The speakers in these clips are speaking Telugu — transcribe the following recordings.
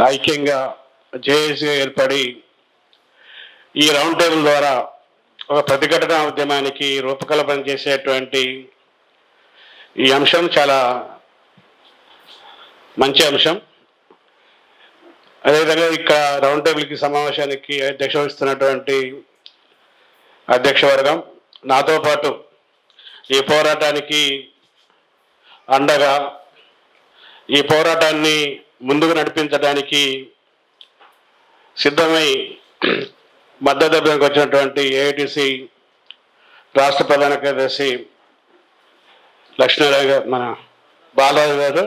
ఐక్యంగా జేఏసీ ఏర్పడి ఈ రౌండ్ టేబుల్ ద్వారా ఒక ప్రతిఘటన ఉద్యమానికి రూపకల్పన చేసేటువంటి ఈ అంశం చాలా మంచి అంశం. అదేవిధంగా ఇక్కడ రౌండ్ టేబుల్కి సమావేశానికి అధ్యక్ష వహిస్తున్నటువంటి అధ్యక్ష వర్గం, నాతో పాటు ఈ పోరాటానికి అండగా ఈ పోరాటాన్ని ముందుకు నడిపించడానికి సిద్ధమై మద్దతుకు వచ్చినటువంటి ఏఐటిసి రాష్ట్ర ప్రధాన కార్యదర్శి లక్ష్మీరావు గారు, మన బాలరాజు గారు,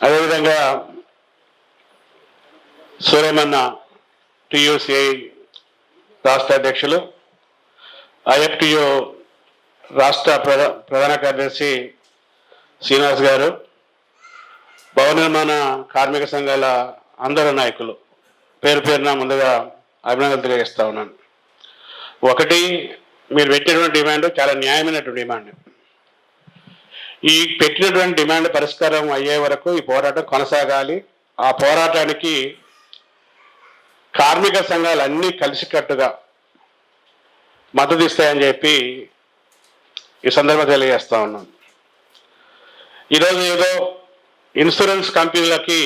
అదేవిధంగా సూర్యమన్న టియుసిఐ రాష్ట్ర అధ్యక్షులు, ఐఎఫ్టియు రాష్ట్ర ప్రధాన కార్యదర్శి శ్రీనివాస్ గారు, భవన నిర్మాణ కార్మిక సంఘాల అందరు నాయకులు పేరు పేరున ముందుగా అభినందనలు తెలియజేస్తా ఉన్నాను. ఒకటి, మీరు పెట్టినటువంటి డిమాండ్ చాలా న్యాయమైనటువంటి డిమాండ్. ఈ పెట్టినటువంటి డిమాండ్ పరిష్కారం అయ్యే వరకు ఈ పోరాటం కొనసాగాలి. ఆ పోరాటానికి కార్మిక సంఘాలు అన్నీ కలిసికట్టుగా మద్దతు ఇస్తాయని చెప్పి ఈ సందర్భంగా తెలియజేస్తా ఉన్నాను. ఈరోజు ఏదో ఇన్సూరెన్స్ కంపెనీలకి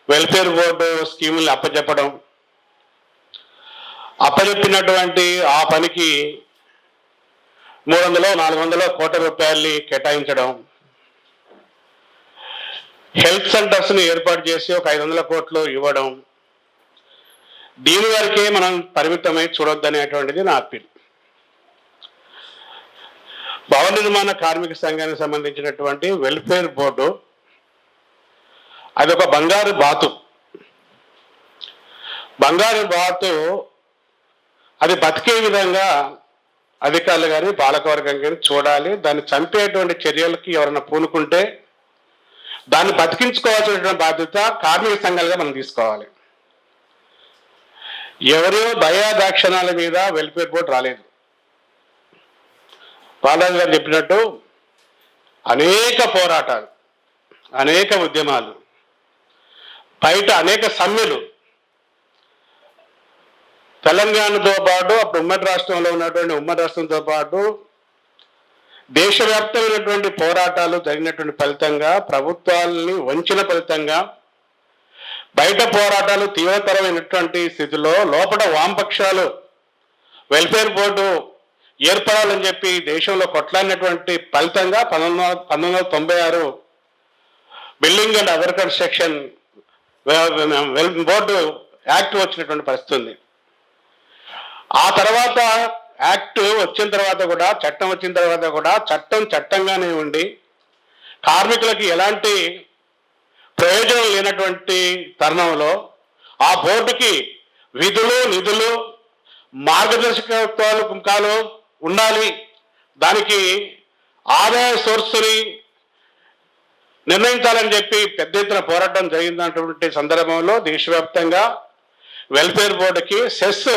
వెల్ఫేర్ బోర్డు స్కీముల్ని అప్పచెప్పినటువంటి ఆ పనికి 300-400 కోట్ల రూపాయల్ని కేటాయించడం, హెల్త్ సెంటర్స్ని ఏర్పాటు చేసి ఒక 500 కోట్లు ఇవ్వడం, దీని వరకే మనం పరిమితమై చూడొద్దనేటువంటిది నా అప్పీల్. భవన నిర్మాణ కార్మిక సంఘానికి సంబంధించినటువంటి వెల్ఫేర్ బోర్డు అదొక బంగారు బాతు. అది బతికే విధంగా అధికారులు కానీ పాలకవర్గం కానీ చూడాలి. దాన్ని చంపేటువంటి చర్యలకి ఎవరైనా పూనుకుంటే దాన్ని బతికించుకోవాల్సినటువంటి బాధ్యత కార్మిక సంఘాలుగా మనం తీసుకోవాలి. ఎవరో దయాదాక్షణాల మీద వెల్ఫేర్ బోర్డు రాలేదు. బాలరాజు గారు చెప్పినట్టు అనేక పోరాటాలు, అనేక ఉద్యమాలు, బయట అనేక సమ్మెలు, తెలంగాణతో పాటు అప్పుడు ఉమ్మడి రాష్ట్రంలో ఉన్నటువంటి ఉమ్మడి రాష్ట్రంతో పాటు దేశవ్యాప్తమైనటువంటి పోరాటాలు జరిగినటువంటి ఫలితంగా, ప్రభుత్వాలని వంచిన ఫలితంగా బయట పోరాటాలు తీవ్రతరమైనటువంటి స్థితిలో లోపల వామపక్షాలు వెల్ఫేర్ బోర్డు ఏర్పడాలని చెప్పి దేశంలో కొట్లాడినటువంటి ఫలితంగా 1996 building and other construction board act వచ్చినటువంటి పరిస్థితి ఉంది. ఆ తర్వాత యాక్ట్ వచ్చిన తర్వాత కూడా, చట్టం వచ్చిన తర్వాత కూడా చట్టంగానే ఉండి కార్మికులకి ఎలాంటి ప్రయోజనం లేనటువంటి తరుణంలో ఆ బోర్డుకి విధులు, నిధులు, మార్గదర్శకత్వాలు ఉండాలి, దానికి ఆదాయ సోర్సుని నిర్ణయించాలని చెప్పి పెద్ద ఎత్తున పోరాటం జరిగినటువంటి సందర్భంలో దేశవ్యాప్తంగా వెల్ఫేర్ బోర్డుకి సెస్,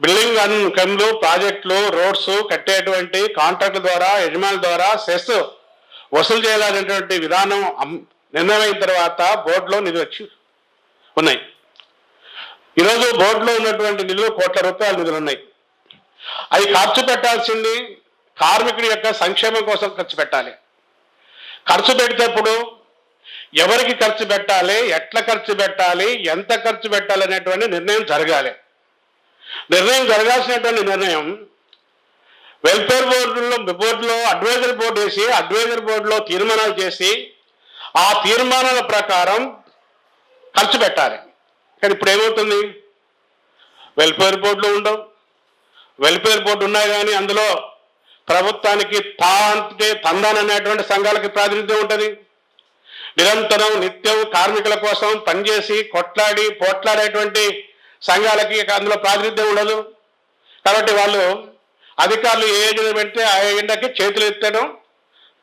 బిల్డింగ్ పనులు, ప్రాజెక్టులు, రోడ్స్ కట్టేటువంటి కాంట్రాక్టుల ద్వారా, యజమానుల ద్వారా సెస్ వసూలు చేయాలనేటువంటి విధానం నిర్ణయమైన తర్వాత బోర్డులో నిధులు వచ్చి ఉన్నాయి. ఈరోజు బోర్డులో ఉన్నటువంటి నిధులు కోట్ల రూపాయల నిధులు ఉన్నాయి. అవి ఖర్చు పెట్టాల్సింది కార్మికుడి యొక్క సంక్షేమం కోసం ఖర్చు పెట్టాలి. ఖర్చు పెట్టేటప్పుడు ఎవరికి ఖర్చు పెట్టాలి, ఎట్లా ఖర్చు పెట్టాలి, ఎంత ఖర్చు పెట్టాలి అనేటువంటి నిర్ణయం జరగాలి. నిర్ణయం జరగాల్సినటువంటి నిర్ణయం వెల్ఫేర్ బోర్డులో అడ్వైజర్ బోర్డు వేసి, అడ్వైజర్ బోర్డులో తీర్మానాలు చేసి ఆ తీర్మానాల ప్రకారం ఖర్చు పెట్టాలి. కానీ ఇప్పుడు ఏమవుతుంది, వెల్ఫేర్ బోర్డులు ఉండవు. వెల్ఫేర్ బోర్డు ఉన్నాయి కానీ అందులో ప్రభుత్వానికి తందాన్ అనేటువంటి సంఘాలకి ప్రాతినిధ్యం ఉంటుంది. నిరంతరం నిత్యం కార్మికుల కోసం పనిచేసి పోట్లాడేటువంటి సంఘాలకి అందులో ప్రాతినిధ్యం ఉండదు. కాబట్టి వాళ్ళు అధికారులు ఏ ఎజెండా పెడితే ఆ ఎజెండాకి చేతులు ఎత్తడం,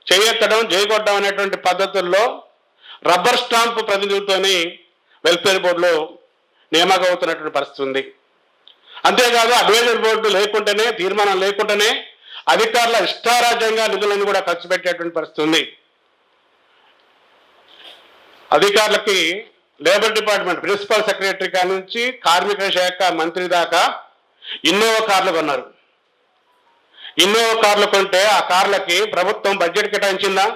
చేయెత్తడం, జయగొట్టడం అనేటువంటి పద్ధతుల్లో రబ్బర్ స్టాంప్ ప్రతినిధులతోని వెల్ఫేర్ బోర్డులో నియామకం అవుతున్నటువంటి పరిస్థితి ఉంది. అంతేకాదు అడ్వైజర్ బోర్డు లేకుండానే, తీర్మానం లేకుండానే అధికారుల ఇష్టారాజ్యంగా నిధులను కూడా ఖర్చు పెట్టేటువంటి పరిస్థితి ఉంది. అధికారులకి లేబర్ డిపార్ట్మెంట్ ప్రిన్సిపల్ సెక్రటరీ కాడ నుంచి కార్మిక శాఖ మంత్రి దాకా ఇన్నోవా కార్లు కొన్నారు. ఇన్నోవా కార్లు కొంటే ఆ కార్లకి ప్రభుత్వం బడ్జెట్ కేటాయించిందా?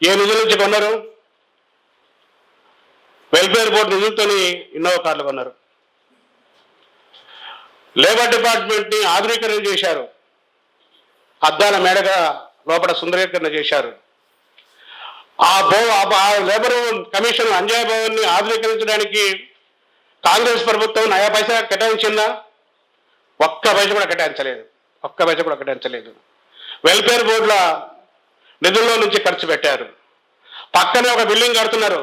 ఏ నిధుల నుంచి కొన్నారు? వెల్ఫేర్ బోర్డు నిధులతో ఇన్నోవా కార్లు కొన్నారు. లేబర్ డిపార్ట్మెంట్ని ఆధునీకరణ చేశారు. అద్దాల మేడగా లోపల సుందరీకరణ చేశారు. ఆ లేబర్ కమిషన్ అంజయ్ భవన్ని ఆధునీకరించడానికి కాంగ్రెస్ ప్రభుత్వం నయా పైసా కేటాయించిందా? ఒక్క పైసా కూడా కేటాయించలేదు. ఒక్క పైసా కూడా కేటాయించలేదు. వెల్ఫేర్ బోర్డుల నిధుల్లో నుంచి ఖర్చు పెట్టారు. పక్కనే ఒక బిల్డింగ్ కడుతున్నారు.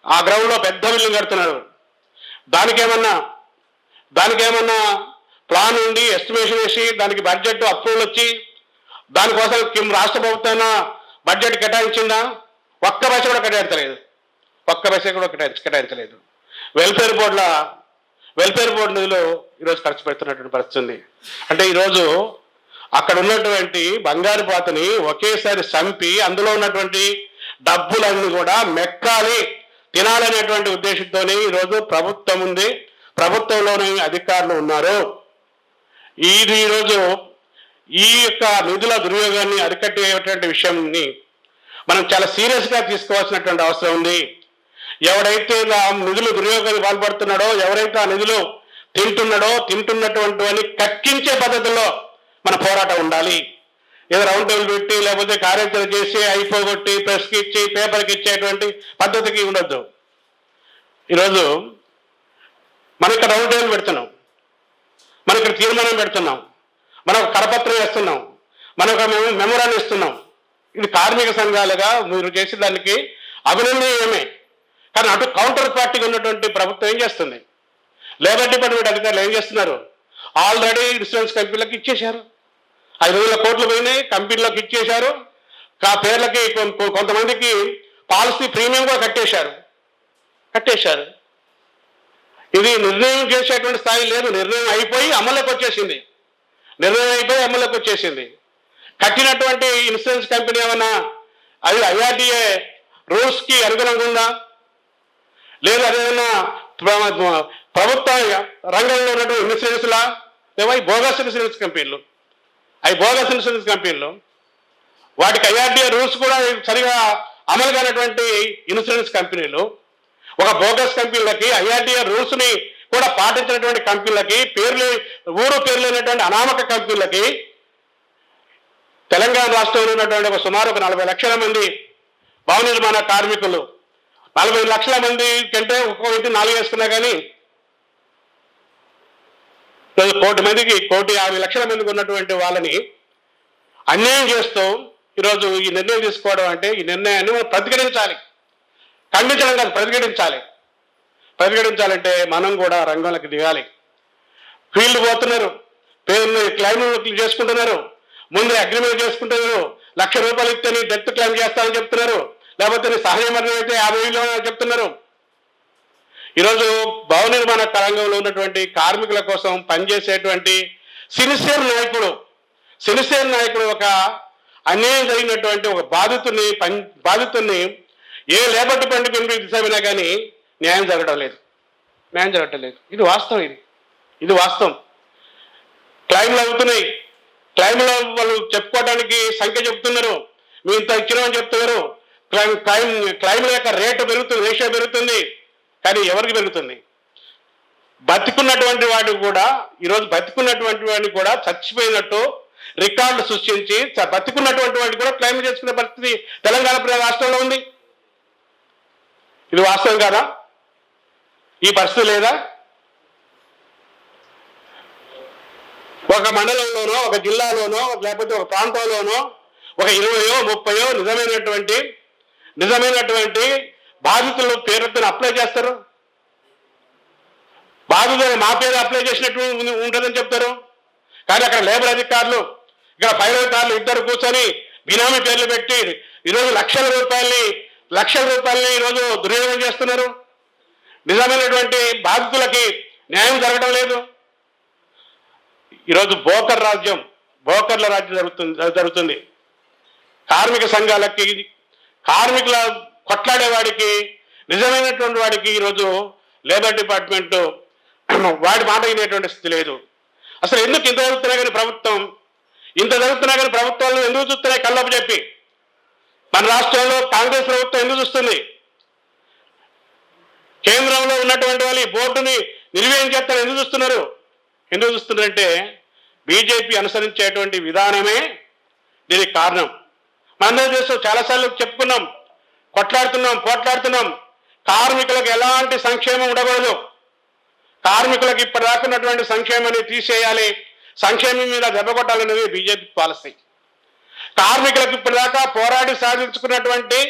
ఆ గ్రౌండ్లో పెద్ద బిల్డింగ్ కడుతున్నారు. దానికేమన్నా ప్లాన్ ఉండి ఎస్టిమేషన్ వేసి దానికి బడ్జెట్ అప్రూవల్ వచ్చి దానికోసం రాష్ట్ర ప్రభుత్వం బడ్జెట్ కేటాయించిందా? ఒక్క పైసా కూడా కేటాయించలేదు. ఒక్క పైసా కూడా కేటాయించలేదు. వెల్ఫేర్ బోర్డు నిధులు ఈరోజు ఖర్చు పెడుతున్నటువంటి పరిస్థితి ఉంది. అంటే ఈరోజు అక్కడ ఉన్నటువంటి బంగారు పాతని ఒకేసారి చంపి అందులో ఉన్నటువంటి డబ్బులన్నీ కూడా మెక్కాలి, తినాలనేటువంటి ఉద్దేశంతోనే ఈరోజు ప్రభుత్వం ఉంది. ప్రభుత్వంలోనే అధికారులు ఉన్నారు. ఈరోజు ఈ యొక్క నిధుల దుర్యోగాన్ని అరికట్టేటువంటి విషయాన్ని మనం చాలా సీరియస్గా తీసుకోవాల్సినటువంటి అవసరం ఉంది. ఎవడైతే ఆ నిధులు దుర్యోగానికి పాల్పడుతున్నాడో, ఎవరైతే ఆ నిధులు తింటున్నటువంటి వాడిని కక్కించే పద్ధతిలో మన పోరాటం ఉండాలి. ఏదో రౌండ్ టేబుల్ పెట్టి లేకపోతే కార్యాచరణ చేసి అయిపోగొట్టి ప్రెస్కి ఇచ్చి పేపర్కి ఇచ్చేటువంటి పద్ధతికి ఉండొద్దు. ఈరోజు మనం ఇక్కడ రౌండ్ టేబుల్ పెడుతున్నాం, మనం ఇక్కడ తీర్మానం పెడుతున్నాం, మనం కరపత్రం వేస్తున్నాం, మనం ఒక మెమోరాన్ని ఇస్తున్నాం. ఇది కార్మిక సంఘాలుగా మీరు చేసే దానికి అభినందనీయమే. కానీ అటు కౌంటర్ పార్టీగా ఉన్నటువంటి ప్రభుత్వం ఏం చేస్తుంది? లేబర్ డిపార్ట్మెంట్ అధికారులు ఏం చేస్తున్నారు? ఆల్రెడీ ఇన్సూరెన్స్ కంపెనీలకు ఇచ్చేశారు. 5,000 కోట్లు పోయినాయి, కంపెనీలకు ఇచ్చేశారు. ఆ పేర్లకి కొంతమందికి పాలసీ ప్రీమియం కూడా కట్టేశారు. ఇది నిర్ణయం చేసేటువంటి స్థాయి లేదు. నిర్ణయం అయిపోయి అమల్లోకి వచ్చేసింది. కట్టినటువంటి ఇన్సూరెన్స్ కంపెనీ ఏమన్నా అది ఐఆర్డిఏ రూల్స్కి అనుగుణంగా ఉందా? లేదు అదేమన్నా ప్రభుత్వ రంగంలో ఉన్నటువంటి ఇన్సూరెన్స్లా లేవా? బోగస్ ఇన్సూరెన్స్ కంపెనీలు వాటికి ఐఆర్డిఏ రూల్స్ కూడా సరిగా అమలు కానటువంటి ఇన్సూరెన్స్ కంపెనీలు, ఒక బోగస్ కంపెనీలకి ఐఆర్డిఏ రూల్స్ని కూడా పాటించినటువంటి కంపెనీలకి ఊరు పేరు లేనటువంటి అనామక కంపెనీలకి తెలంగాణ రాష్ట్రంలో ఉన్నటువంటి సుమారు 40 లక్షల మంది భవన నిర్మాణ కార్మికులు, 40 లక్షల మంది కంటే ఒక్కొక్క వ్యక్తి 4 వేసుకున్నా కానీ 1,50 లక్షల మందికి ఉన్నటువంటి వాళ్ళని అన్యాయం చేస్తూ ఈరోజు ఈ నిర్ణయం తీసుకోవడం అంటే ఈ నిర్ణయాన్ని మనం ప్రతిఘటించాలి. ఖండించడం కాదు, ప్రతిఘటించాలంటే మనం కూడా రంగంలోకి దిగాలి. ఫీల్డ్ పోతున్నారు, క్లైమ్ చేసుకుంటున్నారు, ముందు అగ్రిమెంట్ చేసుకుంటున్నారు. ₹1,00,000 ఇస్తే నీ డెత్ క్లైమ్ చేస్తామని చెప్తున్నారు, లేకపోతే నీ సహాయ మరణం అయితే 50,000 చెప్తున్నారు. ఈరోజు భవన నిర్మాణ రంగంలో ఉన్నటువంటి కార్మికుల కోసం పనిచేసేటువంటి సిన్సియర్ నాయకుడు ఒక అన్యాయం జరిగినటువంటి ఒక బాధితుడిని ఏ లేబర్ డిపార్ట్మెంట్ దిశమైనా కానీ న్యాయం జరగడం లేదు. ఇది వాస్తవం. క్లైమ్లు అవుతున్నాయి. క్లైమ్లో వాళ్ళు చెప్పుకోవడానికి సంఖ్య చెప్తున్నారు, మేము ఇంత ఇచ్చినామని చెప్తున్నారు. క్లైమ్ల యొక్క రేషియో పెరుగుతుంది. కానీ ఎవరికి పెరుగుతుంది? బతికున్నటువంటి వాడిని కూడా చచ్చిపోయినట్టు రికార్డు సృష్టించి బతికున్నటువంటి వాడిని కూడా క్లైమ్ చేసుకునే పరిస్థితి తెలంగాణ రాష్ట్రంలో ఉంది. ఇది వాస్తవం కాదా? ఈ పరిస్థితి లేదా? ఒక మండలంలోనో, ఒక జిల్లాలోనో, లేకపోతే ఒక ప్రాంతంలోనో ఒక 20-30 నిజమైనటువంటి బాధితులు పేరుతో అప్లై చేస్తారు. బాధితులు మా పేరు అప్లై చేసినట్టు ఉంటుందని చెప్తారు. కానీ అక్కడ లేబర్ అధికారులు, ఇక్కడ పైరధికారులు ఇద్దరు కూర్చొని బినామీ పేర్లు పెట్టి ఈరోజు లక్షల రూపాయలని ఈరోజు దుర్వినియోగం చేస్తున్నారు. నిజమైనటువంటి బాధితులకి న్యాయం జరగడం లేదు. ఈరోజు బోకర్ల రాజ్యం జరుగుతుంది. కార్మిక సంఘాలకి కార్మికుల కొట్లాడేవాడికి, నిజమైనటువంటి వాడికి ఈరోజు లేబర్ డిపార్ట్మెంట్ వాడి మాట వినేటువంటి స్థితి లేదు. అసలు ఎందుకు ఇంత జరుగుతున్నాయి కానీ ప్రభుత్వం ఇంత జరుగుతున్నా కానీ ప్రభుత్వాలు ఎందుకు చూస్తున్నాయి కళ్ళపు చెప్పి? మన రాష్ట్రంలో కాంగ్రెస్ ప్రభుత్వం ఎందుకు చూస్తుంది? కేంద్రంలో ఉన్నటువంటి వాళ్ళు ఈ బోర్డుని నిర్వీర్యం చేస్తారు ఎందుకు చూస్తున్నారు? ఎందుకు చూస్తున్నారంటే బీజేపీ అనుసరించేటువంటి విధానమే దీనికి కారణం. మనందరం చేస్తూ చాలాసార్లు చెప్పుకున్నాం, పోట్లాడుతున్నాం. కార్మికులకు ఎలాంటి సంక్షేమం ఉండకూడదు. కార్మికులకు ఇప్పటిదాకా ఉన్నటువంటి సంక్షేమాన్ని తీసేయాలి, సంక్షేమం మీద దెబ్బ కొట్టాలనేది బీజేపీ పాలసీ. కార్మికులకు ఇప్పటిదాకా పోరాడి సాధించుకున్నటువంటి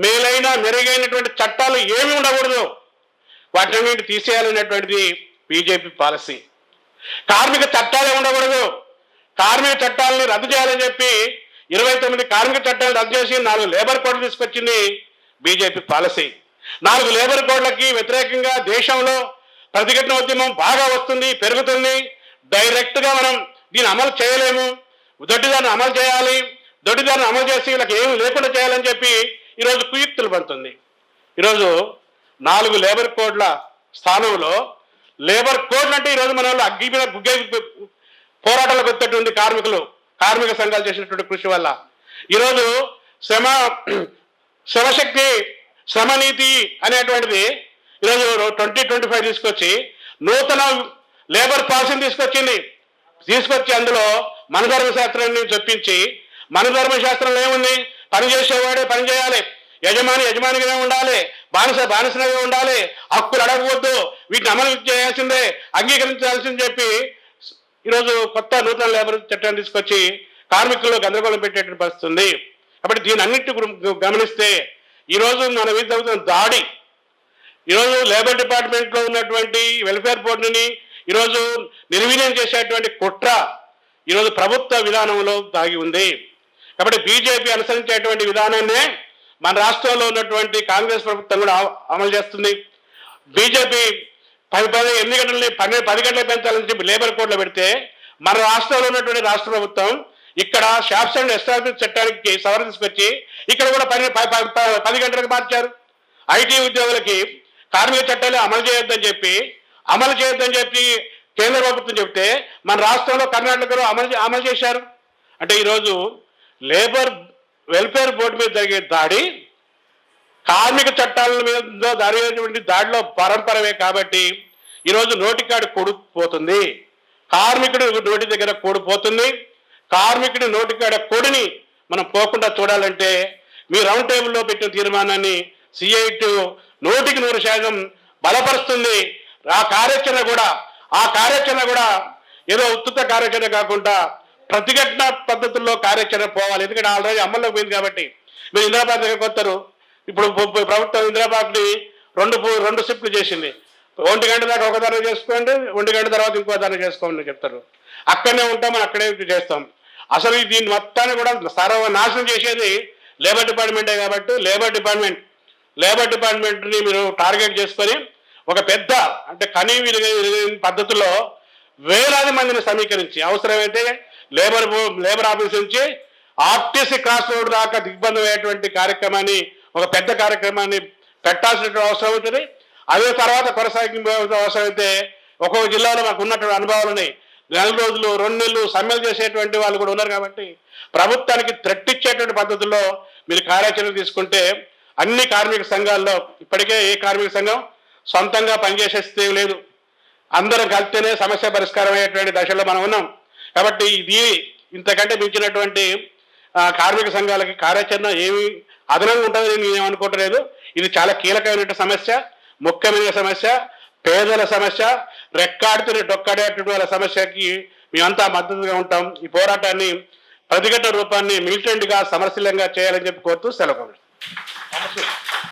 మేలైన మెరుగైనటువంటి చట్టాలు ఏమి ఉండకూడదు, వాటిని తీసేయాలనేటువంటిది బీజేపీ పాలసీ. కార్మిక చట్టాలే ఉండకూడదు, కార్మిక చట్టాలని రద్దు చేయాలని చెప్పి 29 కార్మిక చట్టాలు రద్దు చేసి 4 లేబర్ కోడ్లు తీసుకొచ్చింది బీజేపీ పాలసీ. 4 లేబర్ కోడ్లకి వ్యతిరేకంగా దేశంలో ప్రతిఘటన ఉద్యమం బాగా వస్తుంది, పెరుగుతుంది. డైరెక్ట్గా మనం దీన్ని అమలు చేయలేము, దొడ్డిదాన్ని అమలు చేయాలి, దొడ్డిదాన్ని అమలు చేసి వీళ్ళకి ఏమి లేకుండా చేయాలని చెప్పి ఈరోజు కుయుక్తులు పడుతుంది. ఈరోజు 4 లేబర్ కోడ్ల స్థానంలో లేబర్ కోడ్లు అంటే ఈరోజు మన వాళ్ళు అగ్గి మీద గుగ్గే పోరాటాలకు వచ్చేటువంటి కార్మిక సంఘాలు చేసినటువంటి కృషి వల్ల ఈరోజు శ్రమశక్తి శ్రమనీతి అనేటువంటిది ఈరోజు 2025 తీసుకొచ్చి నూతన లేబర్ పాలసీని తీసుకొచ్చి అందులో మన ధర్మశాస్త్రాన్ని చొప్పించి, మన ధర్మశాస్త్రంలో ఏముంది? పనిచేసేవాడే పని చేయాలి, యజమానిగానే ఉండాలి, బానిసగా ఉండాలి, హక్కులు అడగవద్దు, వీటిని అమలు చేయాల్సిందే, అంగీకరించాల్సిందని చెప్పి ఈరోజు కొత్త నూతన లేబర్ చట్టాన్ని తీసుకొచ్చి కార్మికుల్లో గందరగోళం పెట్టేటువంటి పరిస్థితి ఉంది. కాబట్టి దీని అన్నింటి గమనిస్తే ఈరోజు మన మీద జరుగుతున్న దాడి, ఈరోజు లేబర్ డిపార్ట్మెంట్లో ఉన్నటువంటి వెల్ఫేర్ బోర్డుని ఈరోజు నిర్వీర్యం చేసేటువంటి కుట్ర ఈరోజు ప్రభుత్వ విధానంలో దాగి ఉంది. కాబట్టి బీజేపీ అనుసరించేటువంటి విధానాన్నే మన రాష్ట్రంలో ఉన్నటువంటి కాంగ్రెస్ ప్రభుత్వం కూడా అమలు చేస్తుంది. బీజేపీ 8 గంటలని 10 గంటలకు పెంచాలని చెప్పి లేబర్ కోడ్లో పెడితే మన రాష్ట్రంలో ఉన్నటువంటి రాష్ట్ర ప్రభుత్వం ఇక్కడ షాప్స్ అండ్ ఎస్టాబ్లిష్ చట్టానికి సవరణ తీసుకొచ్చి ఇక్కడ కూడా 10 గంటలకు మార్చారు. ఐటీ ఉద్యోగులకి కార్మిక చట్టాలు అమలు చేయొద్దని చెప్పి కేంద్ర ప్రభుత్వం చెప్తే మన రాష్ట్రంలో కర్ణాటకలో అమలు చేశారు. అంటే ఈరోజు వెల్ఫేర్ బోర్డు మీద జరిగే దాడి కార్మిక చట్టాల మీద జరిగేటువంటి దాడిలో పరంపరమే. కాబట్టి ఈరోజు నోటికాడి కొడుకుపోతుంది, కార్మికుడు నోటి దగ్గర కొడిపోతుంది. కార్మికుడి నోటికాడ కొడిని మనం పోకుండా చూడాలంటే మీ రౌండ్ టేబుల్లో పెట్టిన తీర్మానాన్ని CIT 100% బలపరుస్తుంది. ఆ కార్యాచరణ కూడా ఏదో ఉత్తుత కార్యాచరణ కాకుండా ప్రతిఘటన పద్ధతుల్లో కార్యాచరణ పోవాలి. ఎందుకంటే ఆల్రెడీ అమల్లోకి పోయింది కాబట్టి. మీరు ఇందిరాబాద్ దగ్గర కొత్తరు, ఇప్పుడు ప్రభుత్వం ఇందిరాబాద్ని 2 షిఫ్ట్లు చేసింది. 1 గంట దాకా ఒక ధర చేసుకోండి, 1 గంట తర్వాత ఇంకో ధర చేసుకోండి అని చెప్తారు. అక్కడనే ఉంటాం, మనం అక్కడే చేస్తాం. అసలు దీన్ని మొత్తాన్ని కూడా సర్వనాశనం చేసేది లేబర్ డిపార్ట్మెంటే. కాబట్టి లేబర్ డిపార్ట్మెంట్ని మీరు టార్గెట్ చేసుకొని ఒక పెద్ద అంటే కనీవిని పద్ధతిలో వేలాది మందిని సమీకరించి అవసరమైతే లేబర్ ఆఫీస్ నుంచి RTC క్రాస్ రోడ్ దాకా దిగ్బంధం అయ్యేటువంటి కార్యక్రమాన్ని, ఒక పెద్ద కార్యక్రమాన్ని పెట్టాల్సిన అవసరం ఉంటుంది. అదే తర్వాత కొనసాగింపు అవసరమైతే ఒక్కొక్క జిల్లాలో మాకు ఉన్నటువంటి అనుభవాలని 4 రోజులు 2 నెలలు సమ్మెలు చేసేటువంటి వాళ్ళు కూడా ఉన్నారు. కాబట్టి ప్రభుత్వానికి థ్రెట్ ఇచ్చేటువంటి పద్ధతుల్లో మీరు కార్యాచరణ తీసుకుంటే అన్ని కార్మిక సంఘాల్లో ఇప్పటికే ఏ కార్మిక సంఘం సొంతంగా పనిచేసేస్తే లేదు, అందరం కలిస్తేనే సమస్య పరిష్కారం అయ్యేటువంటి దశలో మనం ఉన్నాం. కాబట్టి ఇది ఇంతకంటే మించినటువంటి కార్మిక సంఘాలకి కార్యాచరణ ఏమి అదనంగా ఉంటుందని నేను అనుకోవట్లేదు. ఇది చాలా కీలకమైన సమస్య, ముఖ్యమైన సమస్య, పేదల సమస్య, రెక్కాడుతున్న డొక్కాడేటువంటి వాళ్ళ సమస్యకి మేమంతా మద్దతుగా ఉంటాం. ఈ పోరాటాన్ని ప్రతిఘటన రూపాన్ని మిలిటెంట్గా సమరశీలంగా చేయాలని చెప్పి కోరుతూ సెలవు.